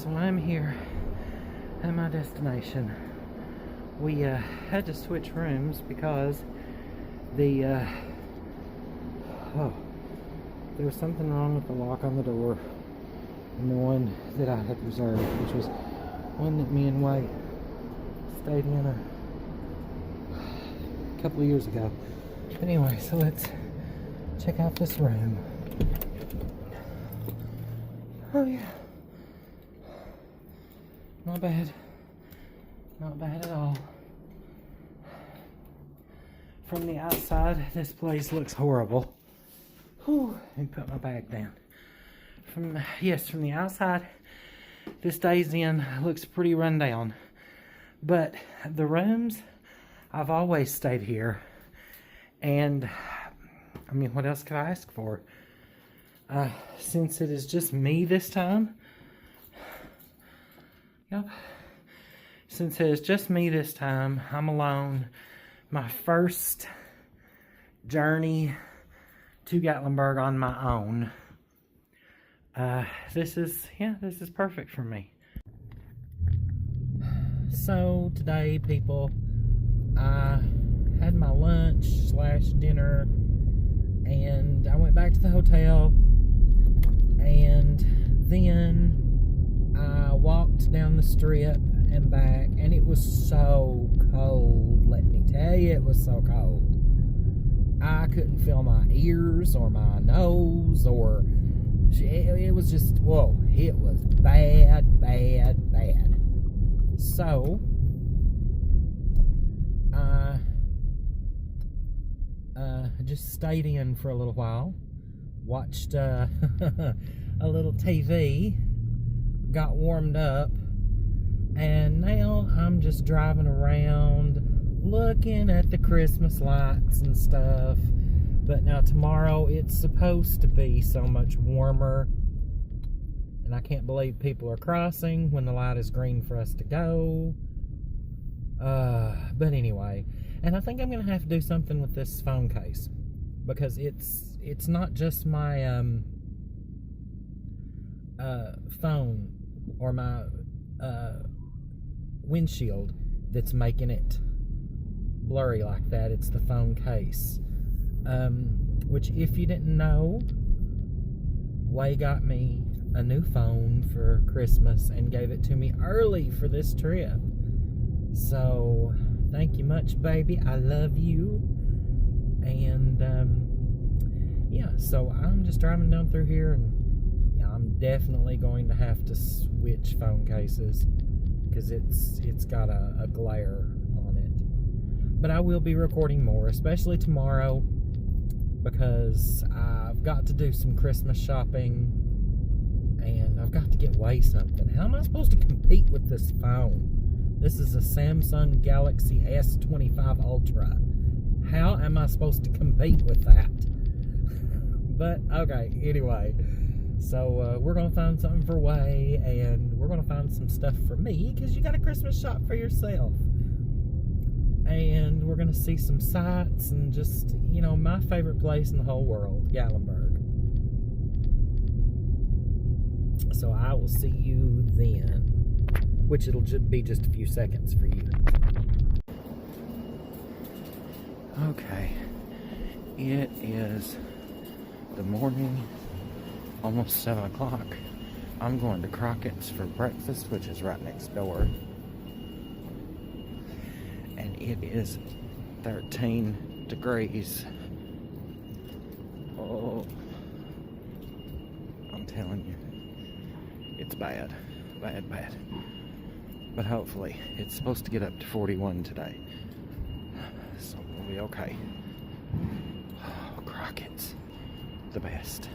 So I'm here at my destination. We had to switch rooms because the there was something wrong with the lock on the door and the one that I had reserved, which was one that me and White stayed in a couple of years ago. Anyway, so let's check out this room. Oh yeah, not bad, not bad at all. From the outside, this place looks horrible. Whew, let me put my bag down. From the outside, this Days Inn looks pretty run down. But the rooms, I've always stayed here. And, I mean, what else could I ask for? Since it is just me this time. Yep. Since it is just me this time, I'm alone. My first journey to Gatlinburg on my own. This is perfect for me. So today, people, I had my lunch / dinner, and I went back to the hotel, and then I walked down the strip and back, and it was so cold. Let me tell you, it was so cold. I couldn't feel my ears or my nose, or it was just, whoa, it was bad. So I just stayed in for a little while, watched a little TV, got warmed up, and now I'm just driving around looking at the Christmas lights and stuff. But now tomorrow it's supposed to be so much warmer, and I can't believe people are crossing when the light is green for us to go. But anyway, and I think I'm gonna have to do something with this phone case, because it's not just my phone or my windshield that's making it blurry like that. It's the phone case, which, if you didn't know, Way got me a new phone for Christmas and gave it to me early for this trip. So thank you much, baby. I love you. And yeah, so I'm just driving down through here, and yeah, I'm definitely going to have to switch phone cases because it's got a glare on it. But I will be recording more, especially tomorrow, because I've got to do some Christmas shopping, and I've got to get Way something. How am I supposed to compete with this phone? This is a Samsung Galaxy S25 Ultra. How am I supposed to compete with that? But, okay, anyway. So, we're going to find something for Way, and we're going to find some stuff for me, because you got a Christmas shop for yourself. And we're going to see some sights and just, you know, my favorite place in the whole world, Gatlinburg. So I will see you then, which it'll be just a few seconds for you. Okay, it is the morning, almost 7 o'clock. I'm going to Crockett's for breakfast, which is right next door. And it is 13 degrees. Oh, I'm telling you, it's bad. But hopefully, it's supposed to get up to 41 today. So we'll be okay. Oh, Crockett's the best.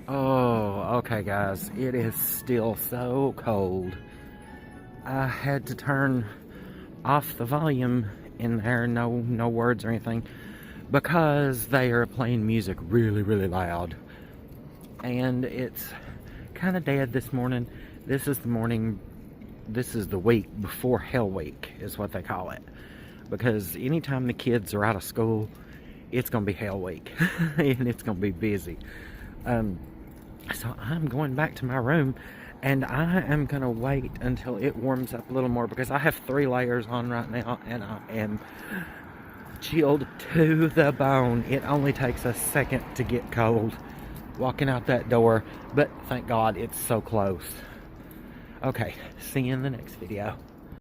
Oh, okay guys, it is still so cold. I had to turn off the volume in there, no words or anything, because they are playing music really, really loud. And it's kind of dead this morning. This is the week before Hell Week is what they call it. Because anytime the kids are out of school, it's going to be Hell Week. And it's going to be busy. So I'm going back to my room, and I am going to wait until it warms up a little more, because I have 3 layers on right now, and I am chilled to the bone. It only takes a second to get cold walking out that door, but thank God it's so close. Okay, see you in the next video.